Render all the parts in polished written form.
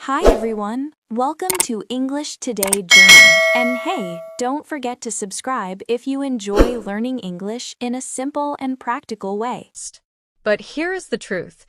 Hi everyone, welcome to English Today Journey. And hey, don't forget to subscribe if you enjoy learning English in a simple and practical way. But here is the truth.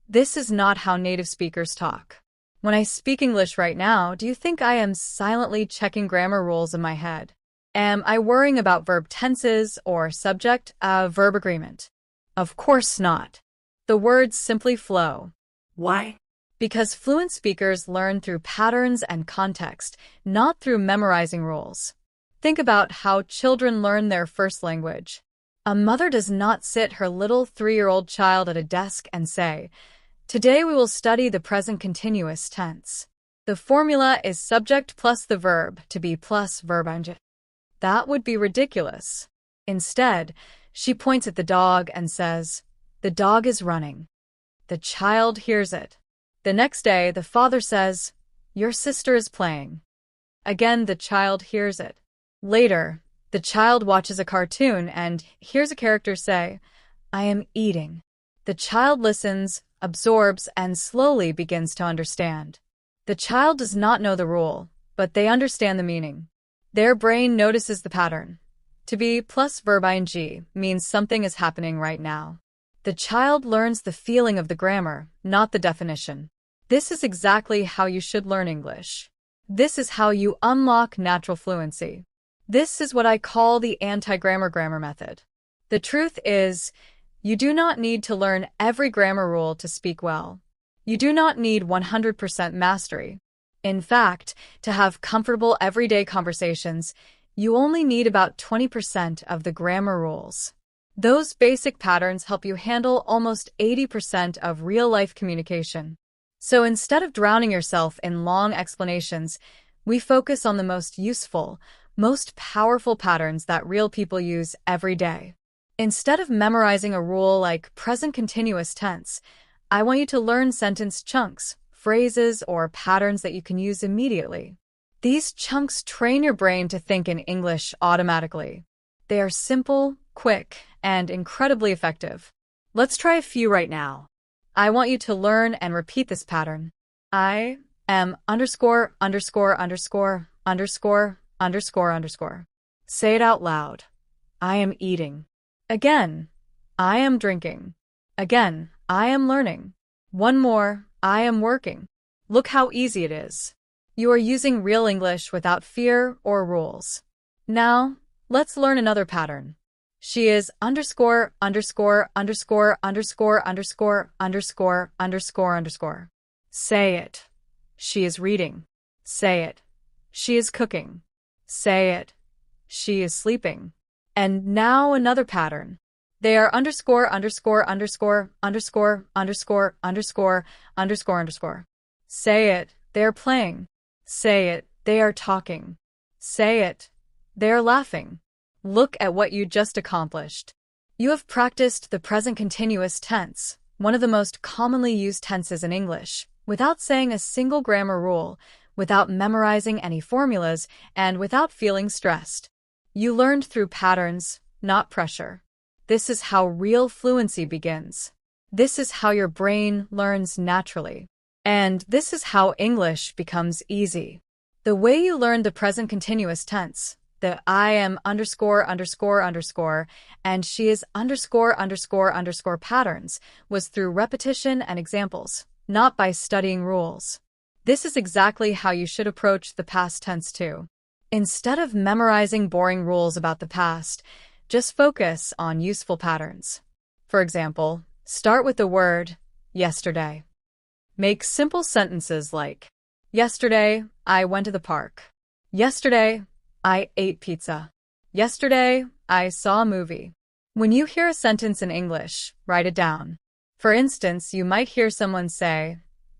This is not how native speakers talk. When I speak English right now, do you think I am silently checking grammar rules in my head? Am I worrying about verb tenses or subject-verb agreement? Of course not. The words simply flow. Why? Because fluent speakers learn through patterns and context, not through memorizing rules. Think about how children learn their first language. A mother does not sit her little 3-year-old child at a desk and say, "Today we will study the present continuous tense. The formula is subject plus the verb to be plus verb ing." That would be ridiculous. Instead, she points at the dog and says, "The dog is running." The child hears it. The next day, the father says, "Your sister is playing." Again, the child hears it. Later, the child watches a cartoon and hears a character say, "I am eating." The child listens, absorbs, and slowly begins to understand. The child does not know the rule, but they understand the meaning. Their brain notices the pattern. To be plus verb ing means something is happening right now. The child learns the feeling of the grammar, not the definition. This is exactly how you should learn English. This is how you unlock natural fluency. This is what I call the anti-grammar method. The truth is, you do not need to learn every grammar rule to speak well. You do not need 100% mastery. In fact, to have comfortable everyday conversations, you only need about 20% of the grammar rules. Those basic patterns help you handle almost 80% of real-life communication. So instead of drowning yourself in long explanations, we focus on the most useful, most powerful patterns that real people use every day. Instead of memorizing a rule like present continuous tense, I want you to learn sentence chunks, phrases, or patterns that you can use immediately. These chunks train your brain to think in English automatically. They are simple, quick, and incredibly effective. Let's try a few right now. I want you to learn and repeat this pattern. I am underscore, underscore, underscore, underscore, underscore, underscore. Say it out loud. I am eating. Again, I am drinking. Again, I am learning. One more, I am working. Look how easy it is. You are using real English without fear or rules. Now, let's learn another pattern. She is underscore, underscore, underscore, underscore, underscore, underscore, underscore, underscore. Say it. She is reading. Say it. She is cooking. Say it. She is sleeping. And now another pattern. They are underscore, underscore, underscore, underscore, underscore, underscore, underscore, underscore. Say it. They are playing. Say it. They are talking. Say it. They are laughing. Look at what you just accomplished. You have practiced the present continuous tense, one of the most commonly used tenses in English, without saying a single grammar rule, without memorizing any formulas, and without feeling stressed. You learned through patterns, not pressure. This is how real fluency begins. This is how your brain learns naturally. And this is how English becomes easy. The way you learned the present continuous tense, the I am underscore, underscore, underscore, and she is underscore, underscore, underscore patterns was through repetition and examples, not by studying rules. This is exactly how you should approach the past tense too. Instead of memorizing boring rules about the past, just focus on useful patterns. For example, start with the word yesterday. Make simple sentences like, yesterday, I went to the park. Yesterday, I ate pizza. Yesterday, I saw a movie. When you hear a sentence in English, write it down. For instance, you might hear someone say,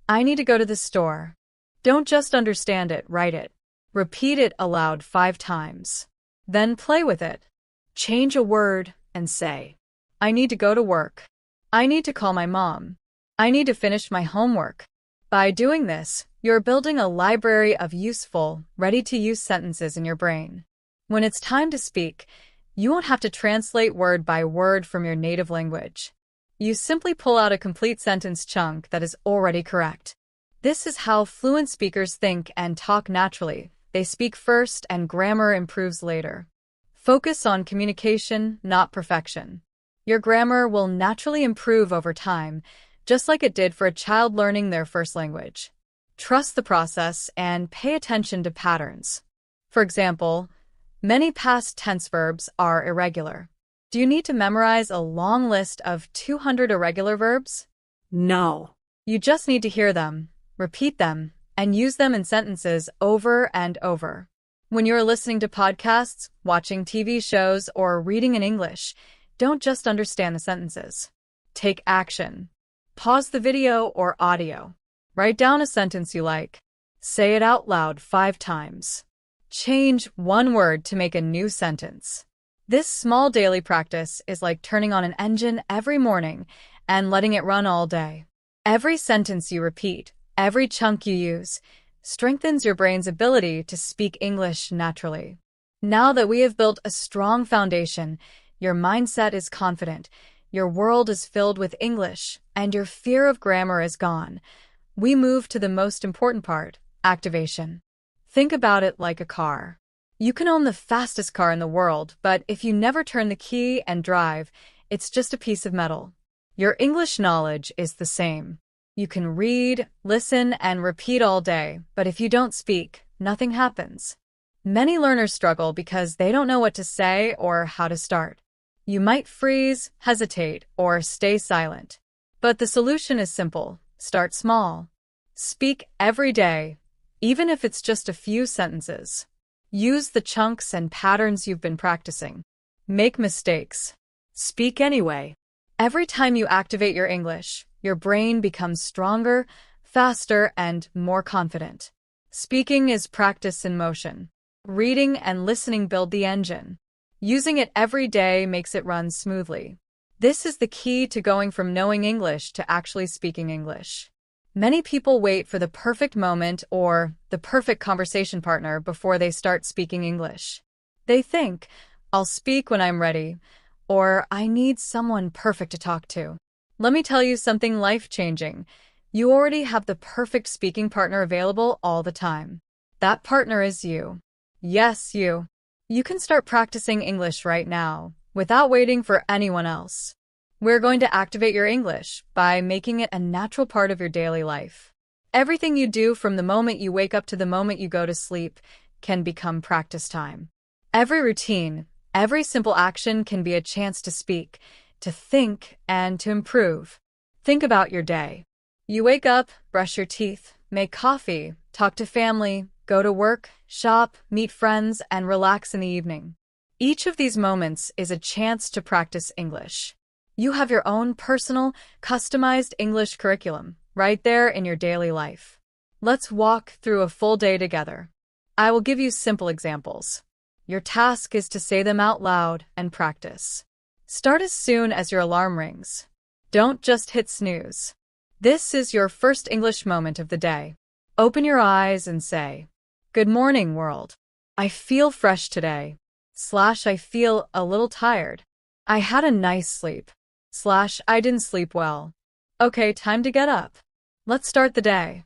"I need to go to the store." Don't just understand it, write it. Repeat it aloud 5 times. Then play with it. Change a word and say, "I need to go to work. I need to call my mom. I need to finish my homework." By doing this, you're building a library of useful, ready-to-use sentences in your brain. When it's time to speak, you won't have to translate word by word from your native language. You simply pull out a complete sentence chunk that is already correct. This is how fluent speakers think and talk naturally. They speak first and grammar improves later. Focus on communication, not perfection. Your grammar will naturally improve over time, just like it did for a child learning their first language. Trust the process and pay attention to patterns. For example, many past tense verbs are irregular. Do you need to memorize a long list of 200 irregular verbs? No. You just need to hear them, repeat them, and use them in sentences over and over. When you're listening to podcasts, watching TV shows, or reading in English, don't just understand the sentences. Take action. Pause the video or audio. Write down a sentence you like. Say it out loud 5 times. Change one word to make a new sentence. This small daily practice is like turning on an engine every morning and letting it run all day. Every sentence you repeat, every chunk you use, strengthens your brain's ability to speak English naturally. Now that we have built a strong foundation, your mindset is confident, your world is filled with English, and your fear of grammar is gone. We move to the most important part, activation. Think about it like a car. You can own the fastest car in the world, but if you never turn the key and drive, it's just a piece of metal. Your English knowledge is the same. You can read, listen, and repeat all day, but if you don't speak, nothing happens. Many learners struggle because they don't know what to say or how to start. You might freeze, hesitate, or stay silent. But the solution is simple. Start small. Speak every day, even if it's just a few sentences. Use the chunks and patterns you've been practicing. Make mistakes. Speak anyway. Every time you activate your English, your brain becomes stronger, faster, and more confident. Speaking is practice in motion. Reading and listening build the engine. Using it every day makes it run smoothly. This is the key to going from knowing English to actually speaking English. Many people wait for the perfect moment or the perfect conversation partner before they start speaking English. They think, I'll speak when I'm ready, or I need someone perfect to talk to. Let me tell you something life-changing. You already have the perfect speaking partner available all the time. That partner is you. Yes, you. You can start practicing English right now, without waiting for anyone else. We're going to activate your English by making it a natural part of your daily life. Everything you do from the moment you wake up to the moment you go to sleep can become practice time. Every routine, every simple action can be a chance to speak, to think, and to improve. Think about your day. You wake up, brush your teeth, make coffee, talk to family, go to work, shop, meet friends, and relax in the evening. Each of these moments is a chance to practice English. You have your own personal, customized English curriculum right there in your daily life. Let's walk through a full day together. I will give you simple examples. Your task is to say them out loud and practice. Start as soon as your alarm rings. Don't just hit snooze. This is your first English moment of the day. Open your eyes and say, "Good morning, world. I feel fresh today." I feel a little tired. I had a nice sleep. I didn't sleep well. Okay, time to get up. Let's start the day.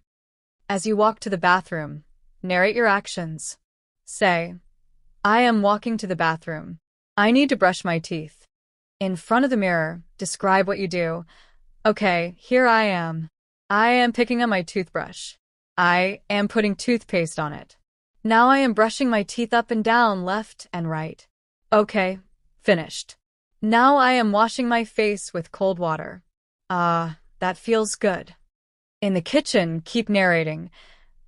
As you walk to the bathroom, narrate your actions. Say, I am walking to the bathroom. I need to brush my teeth. In front of the mirror, describe what you do. Okay, here I am. I am picking up my toothbrush. I am putting toothpaste on it. Now I am brushing my teeth up and down, left and right. Okay, finished. Now I am washing my face with cold water. That feels good. In the kitchen, keep narrating.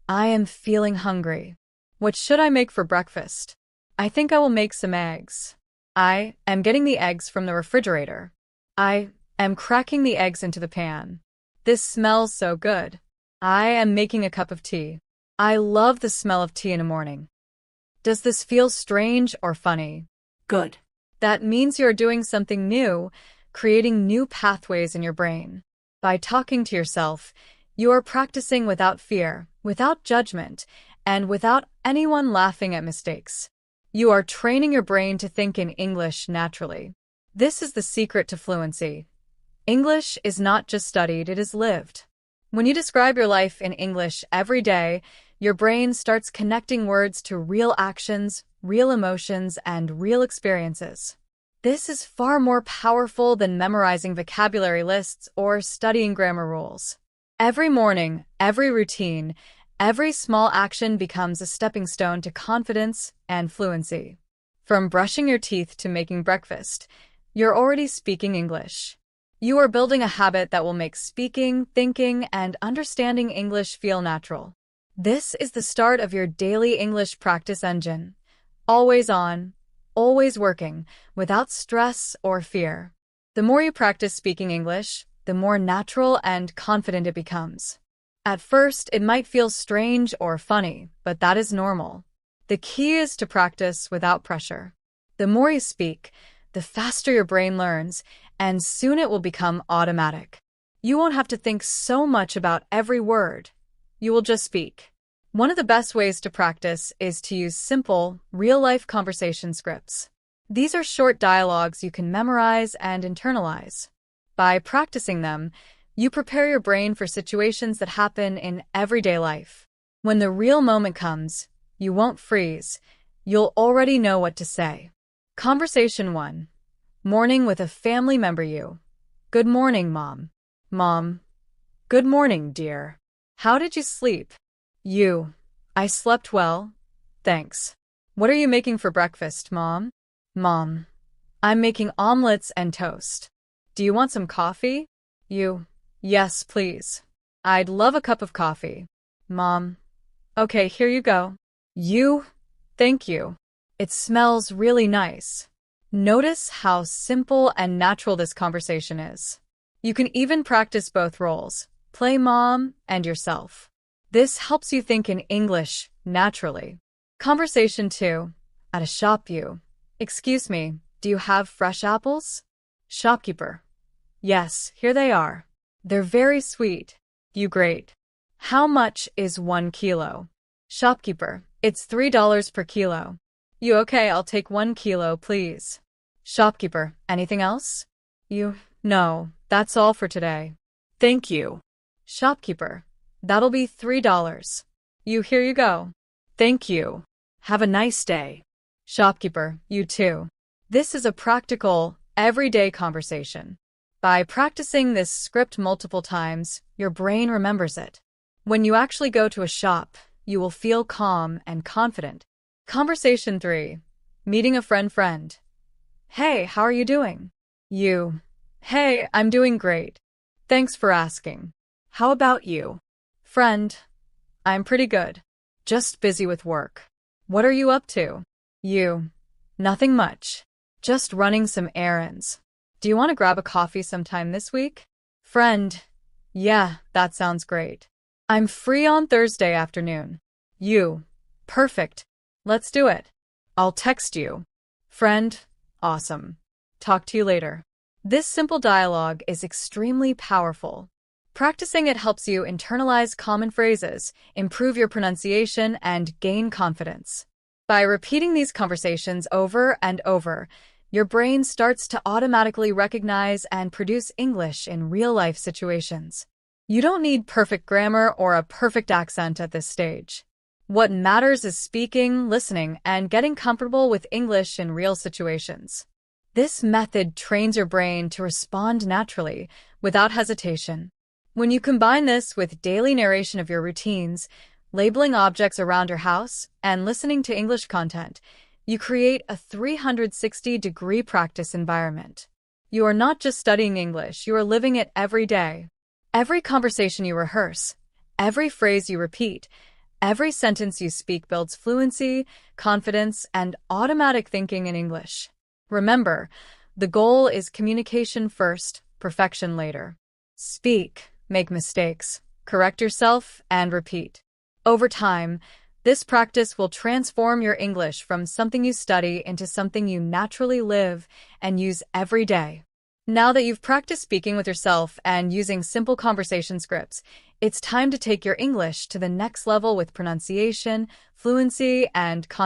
I am feeling hungry. What should I make for breakfast? I think I will make some eggs. I am getting the eggs from the refrigerator. I am cracking the eggs into the pan. This smells so good. I am making a cup of tea. I love the smell of tea in the morning. Does this feel strange or funny? Good. That means you're doing something new, creating new pathways in your brain. By talking to yourself, you are practicing without fear, without judgment, and without anyone laughing at mistakes. You are training your brain to think in English naturally. This is the secret to fluency. English is not just studied, it is lived. When you describe your life in English every day, your brain starts connecting words to real actions, real emotions, and real experiences. This is far more powerful than memorizing vocabulary lists or studying grammar rules. Every morning, every routine, every small action becomes a stepping stone to confidence and fluency. From brushing your teeth to making breakfast, you're already speaking English. You are building a habit that will make speaking, thinking, and understanding English feel natural. This is the start of your daily English practice engine. Always on, always working, without stress or fear. The more you practice speaking English, the more natural and confident it becomes. At first, it might feel strange or funny, but that is normal. The key is to practice without pressure. The more you speak, the faster your brain learns, and soon it will become automatic. You won't have to think so much about every word. You will just speak. One of the best ways to practice is to use simple, real-life conversation scripts. These are short dialogues you can memorize and internalize. By practicing them, you prepare your brain for situations that happen in everyday life. When the real moment comes, you won't freeze. You'll already know what to say. Conversation 1. Morning with a family member. You. Good morning, Mom. Mom. Good morning, dear. How did you sleep? You. I slept well, thanks. What are you making for breakfast, Mom? Mom. I'm making omelets and toast. Do you want some coffee? You. Yes, please. I'd love a cup of coffee. Mom. Okay, here you go. You. Thank you. It smells really nice. Notice how simple and natural this conversation is. You can even practice both roles, play mom and yourself. This helps you think in English naturally. Conversation 2. At a shop. You. Excuse me, do you have fresh apples? Shopkeeper. Yes, here they are. They're very sweet. You. Great. How much is 1 kilo? Shopkeeper. It's $3 per kilo. You. Okay, I'll take 1 kilo, please. Shopkeeper. Anything else? You. No, that's all for today. Thank you. Shopkeeper. That'll be $3. You. Here you go. Thank you. Have a nice day. Shopkeeper. You too. This is a practical, everyday conversation. By practicing this script multiple times, your brain remembers it. When you actually go to a shop, you will feel calm and confident. Conversation 3. Meeting a friend. Hey, how are you doing? You. Hey, I'm doing great. Thanks for asking. How about you? Friend. I'm pretty good. Just busy with work. What are you up to? You. Nothing much. Just running some errands. Do you want to grab a coffee sometime this week? Friend. Yeah, that sounds great. I'm free on Thursday afternoon. You. Perfect. Let's do it. I'll text you. Friend. Awesome. Talk to you later. This simple dialogue is extremely powerful. Practicing it helps you internalize common phrases, improve your pronunciation, and gain confidence. By repeating these conversations over and over, your brain starts to automatically recognize and produce English in real-life situations. You don't need perfect grammar or a perfect accent at this stage. What matters is speaking, listening, and getting comfortable with English in real situations. This method trains your brain to respond naturally, without hesitation. When you combine this with daily narration of your routines, labeling objects around your house, and listening to English content, you create a 360-degree practice environment. You are not just studying English, you are living it every day. Every conversation you rehearse, every phrase you repeat, every sentence you speak builds fluency, confidence, and automatic thinking in English. Remember, the goal is communication first, perfection later. Speak, make mistakes, correct yourself, and repeat. Over time, this practice will transform your English from something you study into something you naturally live and use every day. Now that you've practiced speaking with yourself and using simple conversation scripts, it's time to take your English to the next level with pronunciation, fluency, and confidence.